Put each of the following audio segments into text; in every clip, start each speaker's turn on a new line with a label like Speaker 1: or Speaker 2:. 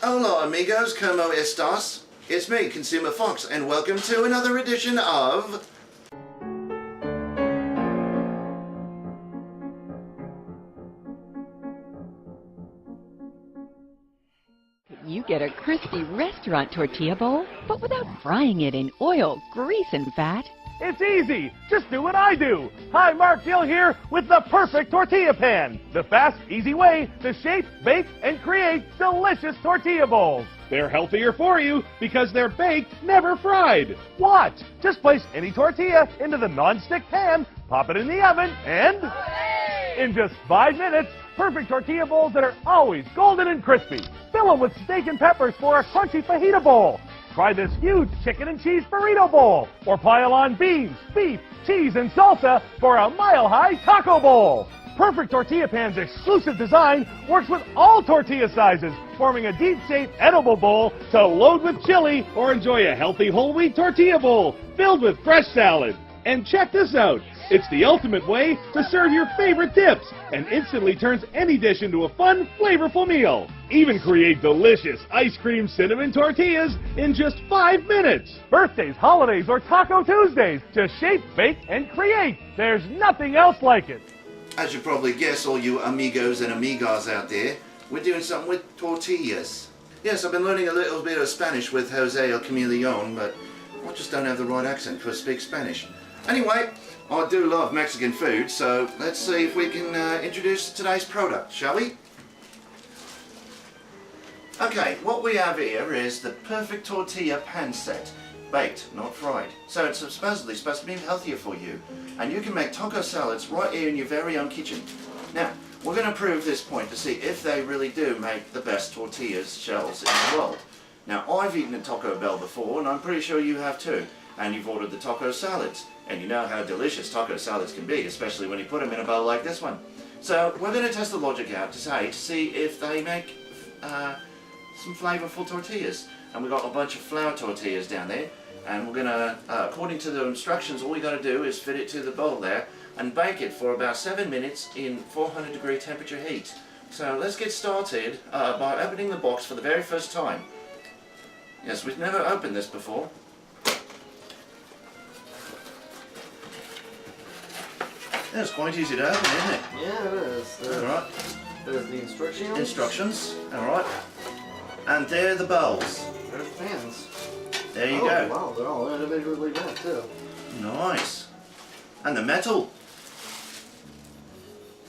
Speaker 1: Hola amigos, como estas? It's me, Consumer Fox, and welcome to another edition of...
Speaker 2: You get a crispy restaurant tortilla bowl, but without frying it in oil, grease, and fat.
Speaker 3: It's easy. Just do what I do. Hi, Mark Gill here with the Perfect Tortilla Pan. The fast, easy way to shape, bake, and create delicious tortilla bowls. They're healthier for you because they're baked, never fried. Watch. Just place any tortilla into the non-stick pan, pop it in the oven, and... in just 5 minutes, perfect tortilla bowls that are always golden and crispy. Fill them with steak and peppers for a crunchy fajita bowl. Try this huge chicken and cheese burrito bowl. Or pile on beans, beef, cheese, and salsa for a mile-high taco bowl. Perfect Tortilla Pan's exclusive design works with all tortilla sizes, forming a deep-shaped edible bowl to load with chili or enjoy a healthy whole wheat tortilla bowl filled with fresh salad. And check this out. It's the ultimate way to serve your favorite dips and instantly turns any dish into a fun, flavorful meal. Even create delicious ice cream cinnamon tortillas in just 5 minutes. Birthdays, holidays, or Taco Tuesdays. Just shape, bake, and create. There's nothing else like it.
Speaker 1: As you probably guess, all you amigos and amigas out there, we're doing something with tortillas. Yes, I've been learning a little bit of Spanish with Jose El Chameleon, but I just don't have the right accent to speak Spanish. Anyway, I do love Mexican food, so let's see if we can introduce today's product, shall we? Okay, what we have here is the Perfect Tortilla Pan Set. Baked, not fried. So it's supposed to be healthier for you. And you can make taco salads right here in your very own kitchen. Now, we're going to prove this point to see if they really do make the best tortillas shells in the world. Now, I've eaten at Taco Bell before, and I'm pretty sure you have too. And you've ordered the taco salads. And you know how delicious taco salads can be, especially when you put them in a bowl like this one. So we're going to test the logic out to see if they make some flavorful tortillas. And we've got a bunch of flour tortillas down there. And we're going to, according to the instructions, all we got to do is fit it to the bowl there and bake it for about 7 minutes in 400-degree temperature heat. So let's get started by opening the box for the very first time. Yes, we've never opened this before. It's quite easy to open, isn't it?
Speaker 4: Yeah, it is.
Speaker 1: Alright.
Speaker 4: There's the instructions.
Speaker 1: Instructions, alright. And there are the bowls.
Speaker 4: There's the pans.
Speaker 1: There you go.
Speaker 4: Wow, they're all individually bent too.
Speaker 1: Nice. And the metal.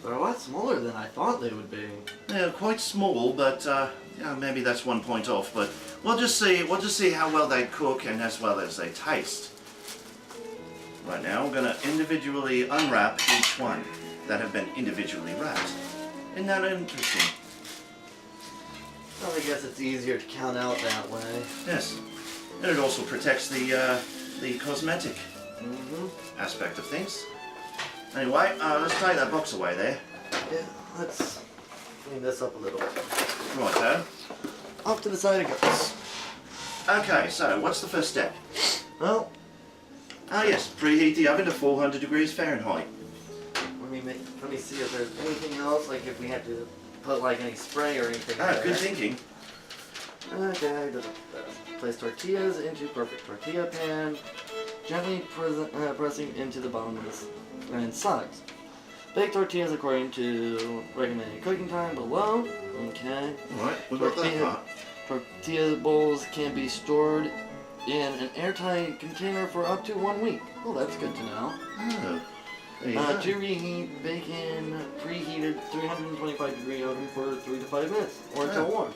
Speaker 4: They're a lot smaller than I thought they would be.
Speaker 1: They're quite small, but yeah, maybe that's 1 point off. But we'll just see how well they cook and as well as they taste. Right now, we're going to individually unwrap each one that have been individually wrapped. Isn't that interesting?
Speaker 4: Well, I guess it's easier to count out that way.
Speaker 1: Yes. And it also protects the cosmetic aspect of things. Anyway, let's take that box away there.
Speaker 4: Yeah, let's clean this up a little.
Speaker 1: Righto.
Speaker 4: Off to the side it goes.
Speaker 1: Okay, so what's the first step?
Speaker 4: Well,
Speaker 1: Yes, preheat the oven to 400 degrees Fahrenheit.
Speaker 4: let me see if there's anything else, like if we have to put like any spray or anything.
Speaker 1: Ah, good thinking.
Speaker 4: Okay, place tortillas into perfect tortilla pan, gently pressing into the bottoms and sides. Bake tortillas according to recommended cooking time below. Okay.
Speaker 1: Alright, we've got that part.
Speaker 4: Tortilla bowls can be stored in an airtight container for up to 1 week. Oh, that's good to know.
Speaker 1: Oh, there you go.
Speaker 4: To reheat, bake in preheated 325-degree oven for 3 to 5 minutes, or until warm.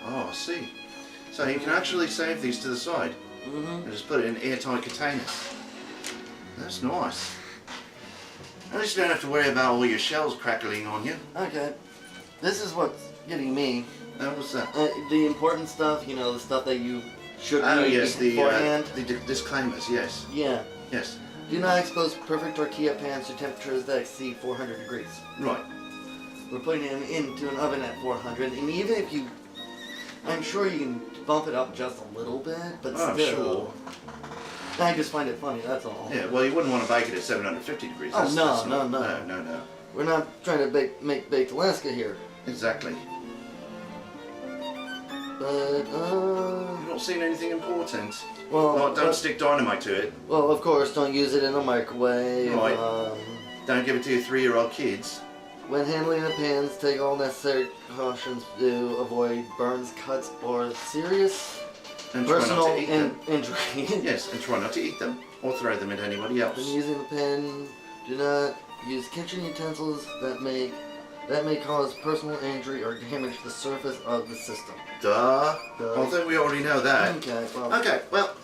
Speaker 1: Oh, I see. So you can actually save these to the side and just put it in airtight containers. That's nice. At least you don't have to worry about all your shells crackling on you.
Speaker 4: Okay. This is what's getting me.
Speaker 1: What's that?
Speaker 4: The important stuff, you know, the stuff that you should read
Speaker 1: yes,
Speaker 4: beforehand.
Speaker 1: the disclaimers, yes.
Speaker 4: Yeah.
Speaker 1: Yes.
Speaker 4: Do not expose perfect tortilla pans to temperatures that exceed 400 degrees.
Speaker 1: Right.
Speaker 4: We're putting them into an oven at 400, and even if you... I'm sure you can bump it up just a little bit, but still...
Speaker 1: Sure.
Speaker 4: I just find it funny, that's all.
Speaker 1: Yeah, well, you wouldn't want to bake it at 750 degrees.
Speaker 4: Oh,
Speaker 1: No.
Speaker 4: no. We're not trying to make baked Alaska here.
Speaker 1: Exactly.
Speaker 4: But,
Speaker 1: You've not seen anything important.
Speaker 4: well,
Speaker 1: Don't stick dynamite to it.
Speaker 4: well, of course, don't use it in a microwave.
Speaker 1: Right. Don't give it to your 3-year-old kids.
Speaker 4: When handling the pans, take all necessary precautions to avoid burns, cuts, or serious
Speaker 1: And try
Speaker 4: personal
Speaker 1: not to eat them.
Speaker 4: injury.
Speaker 1: Yes, and try not to eat them or throw them at anybody else.
Speaker 4: When using the pan, do not use kitchen utensils that may cause personal injury or damage the surface of the system.
Speaker 1: Duh.
Speaker 4: Duh.
Speaker 1: I think we already know that.
Speaker 4: Okay, well.
Speaker 1: Okay, well.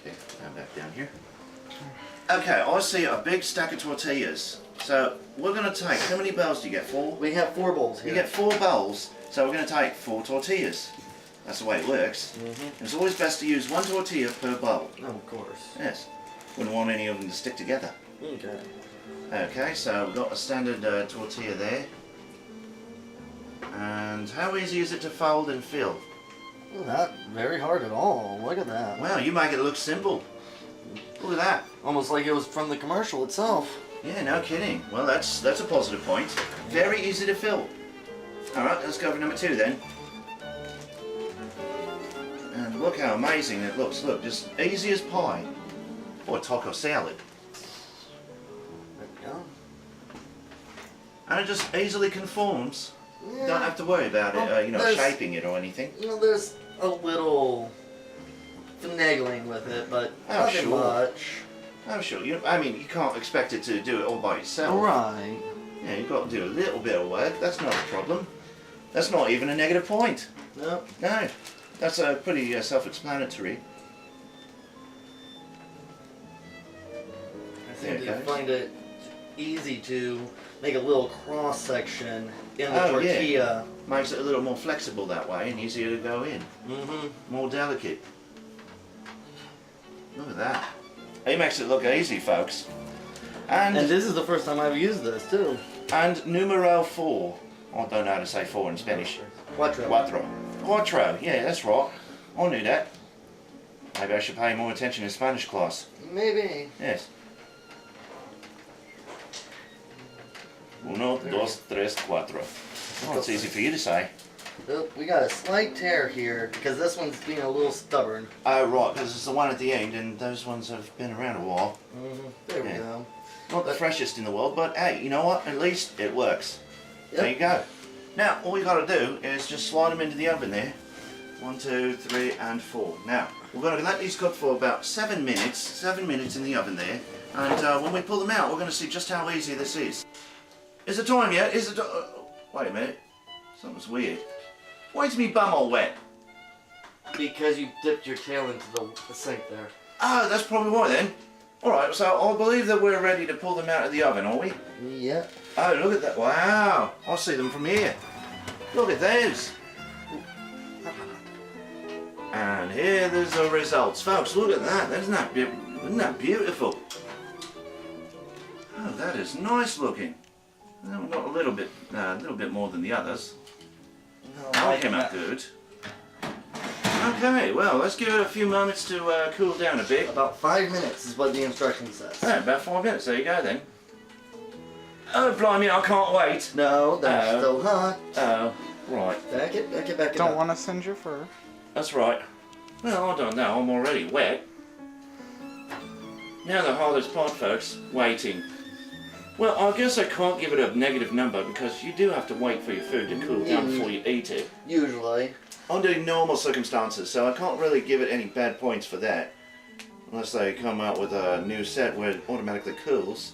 Speaker 1: Okay, now back down here. Okay, I see a big stack of tortillas. So we're going to take, how many bowls do you get? 4?
Speaker 4: We have 4 bowls here.
Speaker 1: You get 4 bowls, so we're going to take 4 tortillas. That's the way it works. It's always best to use 1 tortilla per bowl.
Speaker 4: Oh, of course.
Speaker 1: Yes. Wouldn't want any of them to stick together.
Speaker 4: Okay.
Speaker 1: Okay, so we've got a standard tortilla there. And how easy is it to fold and fill?
Speaker 4: Well, not very hard at all. Look at that.
Speaker 1: Wow, you make it look simple. Look at that.
Speaker 4: Almost like it was from the commercial itself.
Speaker 1: Yeah, no kidding. Well, that's a positive point. Very easy to fill. Alright, let's go for number 2 then. And look how amazing it looks. Look, just easy as pie. Or taco salad.
Speaker 4: There we go.
Speaker 1: And it just easily conforms.
Speaker 4: Yeah.
Speaker 1: Don't have to worry about it,
Speaker 4: There's-
Speaker 1: shaping it or anything.
Speaker 4: You know, there's a little finagling with it, but
Speaker 1: Oh,
Speaker 4: nothing
Speaker 1: sure.
Speaker 4: much.
Speaker 1: Oh, sure. You can't expect it to do it all by itself.
Speaker 4: Right.
Speaker 1: Yeah, you've got to do a little bit of work. That's not a problem. That's not even a negative point.
Speaker 4: Nope.
Speaker 1: No, that's pretty self-explanatory.
Speaker 4: I think
Speaker 1: There
Speaker 4: you
Speaker 1: it goes.
Speaker 4: find it easy to make a little cross section in the
Speaker 1: Oh, yeah.
Speaker 4: tortilla.
Speaker 1: Makes it a little more flexible that way and easier to go in. More delicate. Look at that. He makes it look easy, folks.
Speaker 4: And this is the first time I've used this too.
Speaker 1: And numero 4. I don't know how to say 4 in Spanish.
Speaker 4: Cuatro.
Speaker 1: Cuatro. Yeah, that's right. I knew that. Maybe I should pay more attention in Spanish class.
Speaker 4: Maybe.
Speaker 1: Yes. 1, 2, 3, 4. Oh, it's easy for you to say.
Speaker 4: Oh, we got a slight tear here because this one's being a little stubborn.
Speaker 1: Oh, right, because it's the one at the end, and those ones have been around a while.
Speaker 4: There we
Speaker 1: Yeah.
Speaker 4: go.
Speaker 1: Not the freshest in the world, but hey, you know what? At least it works.
Speaker 4: Yep.
Speaker 1: There you go. Now, all we got to do is just slide them into the oven there. 1, 2, 3, and 4. Now, we're going to let these cook for about 7 minutes. 7 minutes in the oven there. And when we pull them out, we're going to see just how easy this is. Is the time yet? Is the wait a minute. Something's weird. Why is me bum all wet?
Speaker 4: Because you dipped your tail into the sink there.
Speaker 1: Ah, that's probably why then. Alright, so I believe that we're ready to pull them out of the oven, are we?
Speaker 4: Yep.
Speaker 1: Oh, look at that. Wow. I see them from here. Look at those. And here there's the results. Folks, look at that. Isn't that beautiful? Oh, that is nice looking. Well, we've got a little bit more than the others. That came out good. Okay, well, let's give it a few moments to cool down a bit.
Speaker 4: About 5 minutes is what the instruction says.
Speaker 1: Oh, about 5 minutes. There you go then. Oh, blimey, I can't wait.
Speaker 4: No, that's
Speaker 1: Oh.
Speaker 4: still hot.
Speaker 1: Oh, right.
Speaker 4: Back it
Speaker 5: Don't
Speaker 4: up.
Speaker 5: want to singe your fur.
Speaker 1: That's right. Well, I don't know. I'm already wet. Now the hardest part, folks. Waiting. Well, I guess I can't give it a negative number because you do have to wait for your food to cool down before you eat it.
Speaker 4: Usually.
Speaker 1: Under normal circumstances, so I can't really give it any bad points for that. Unless they come out with a new set where it automatically cools.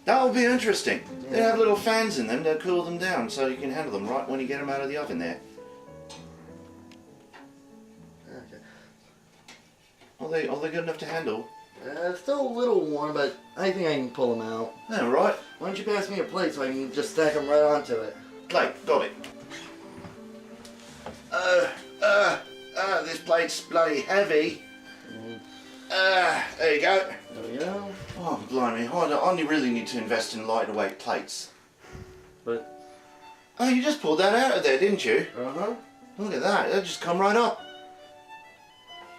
Speaker 1: That will be interesting. They have little fans in them to cool them down so you can handle them right when you get them out of the oven there.
Speaker 4: Okay.
Speaker 1: Are they good enough to handle?
Speaker 4: Still a little warm, but I think I can pull them out.
Speaker 1: Yeah, right.
Speaker 4: Why don't you pass me a plate so I can just stack them right onto it?
Speaker 1: Plate, got it. This plate's bloody heavy. There you go.
Speaker 4: There we go.
Speaker 1: Oh, blimey, I only really need to invest in lighter weight plates.
Speaker 4: But,
Speaker 1: Oh, you just pulled that out of there, didn't you?
Speaker 4: uh-huh.
Speaker 1: Look at that, that just come right up.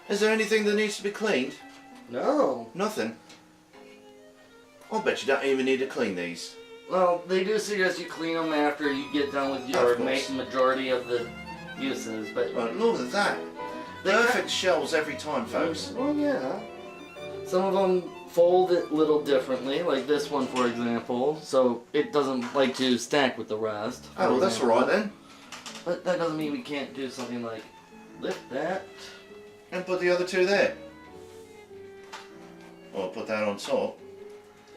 Speaker 1: Is there anything that needs to be cleaned?
Speaker 4: No.
Speaker 1: Nothing. I'll bet you don't even need to clean these.
Speaker 4: Well, they do suggest you clean them after you get done with your
Speaker 1: Of course.
Speaker 4: majority of the uses, but
Speaker 1: Well, look at that.
Speaker 4: They
Speaker 1: Perfect shells every time, folks.
Speaker 4: well, yeah. Some of them fold it a little differently, like this one, for example, so it doesn't like to stack with the rest.
Speaker 1: Oh, well, that's alright then.
Speaker 4: But that doesn't mean we can't do something like lift that.
Speaker 1: And put the other two there. Or put that on top.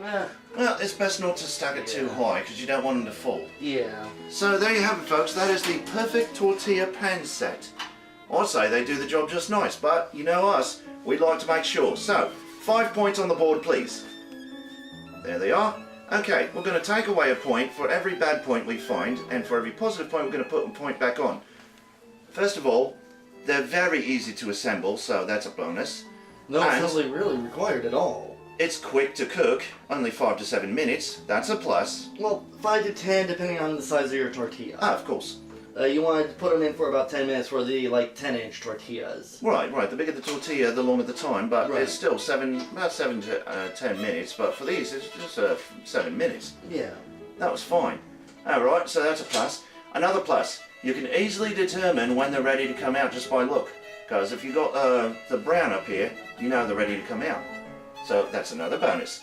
Speaker 4: Eh,
Speaker 1: Well, it's best not to stack it too high because you don't want them to fall.
Speaker 4: yeah.
Speaker 1: So there you have it, folks. That is the Perfect Tortilla pan set. I'd say they do the job just nice, but you know us, we'd like to make sure. So, 5 points on the board, please. There they are. Okay, we're going to take away a point for every bad point we find, and for every positive point we're going to put a point back on. First of all, they're very easy to assemble, so that's a bonus.
Speaker 4: No
Speaker 1: And
Speaker 4: assembly really required at all.
Speaker 1: it's quick to cook, only 5 to 7 minutes. That's a plus.
Speaker 4: Well, 5 to 10 depending on the size of your tortilla.
Speaker 1: Ah, of course.
Speaker 4: You want to put them in for about 10 minutes for the, like, 10-inch tortillas.
Speaker 1: Right. The bigger the tortilla, the longer the time, but
Speaker 4: Right.
Speaker 1: it's still about 7 to 10 minutes. But for these, it's just 7 minutes.
Speaker 4: Yeah.
Speaker 1: That was fine. Alright, so that's a plus. Another plus, you can easily determine when they're ready to come out just by look. Because if you've got the brown up here, you know they're ready to come out. So that's another bonus.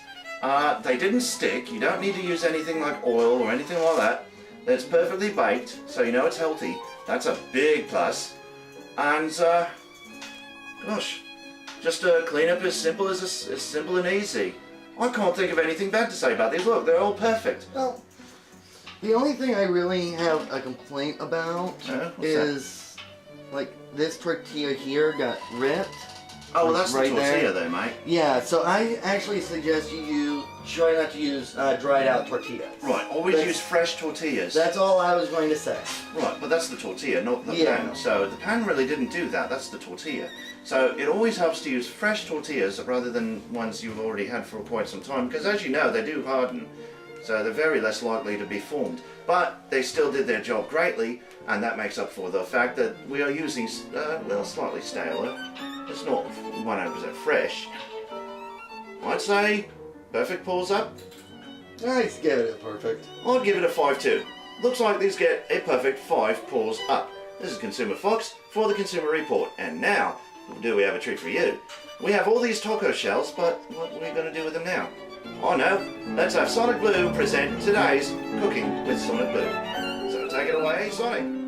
Speaker 1: They didn't stick. You don't need to use anything like oil or anything like that. It's perfectly baked, so you know it's healthy. That's a big plus. And, gosh, just a cleanup as simple and easy. I can't think of anything bad to say about these. Look, they're all perfect.
Speaker 4: Well, the only thing I really have a complaint about
Speaker 1: What's
Speaker 4: is, like, this tortilla here got ripped.
Speaker 1: Oh, well, that's
Speaker 4: right
Speaker 1: the tortilla
Speaker 4: there.
Speaker 1: there, mate.
Speaker 4: Yeah, so I actually suggest you try not to use dried out tortillas.
Speaker 1: Right, always use fresh tortillas.
Speaker 4: That's all I was going to say.
Speaker 1: Right, but that's the tortilla, not the
Speaker 4: Yeah.
Speaker 1: pan. So the pan really didn't do that, that's the tortilla. So it always helps to use fresh tortillas rather than ones you've already had for quite some time, because as you know, they do harden. So they're very less likely to be formed. But they still did their job greatly, and that makes up for the fact that we are using, well, slightly staler. It's not 100% fresh. I'd say perfect pulls up.
Speaker 4: Nice, give it a perfect.
Speaker 1: I'd give it a 5 too. Looks like these get a perfect 5 pulls up. This is Consumer Fox for the Consumer Report. And now, do we have a treat for you? We have all these taco shells, but what are we going to do with them now? Oh no, let's have SonicBlu present today's Cooking with SonicBlu. So take it away, Sonic.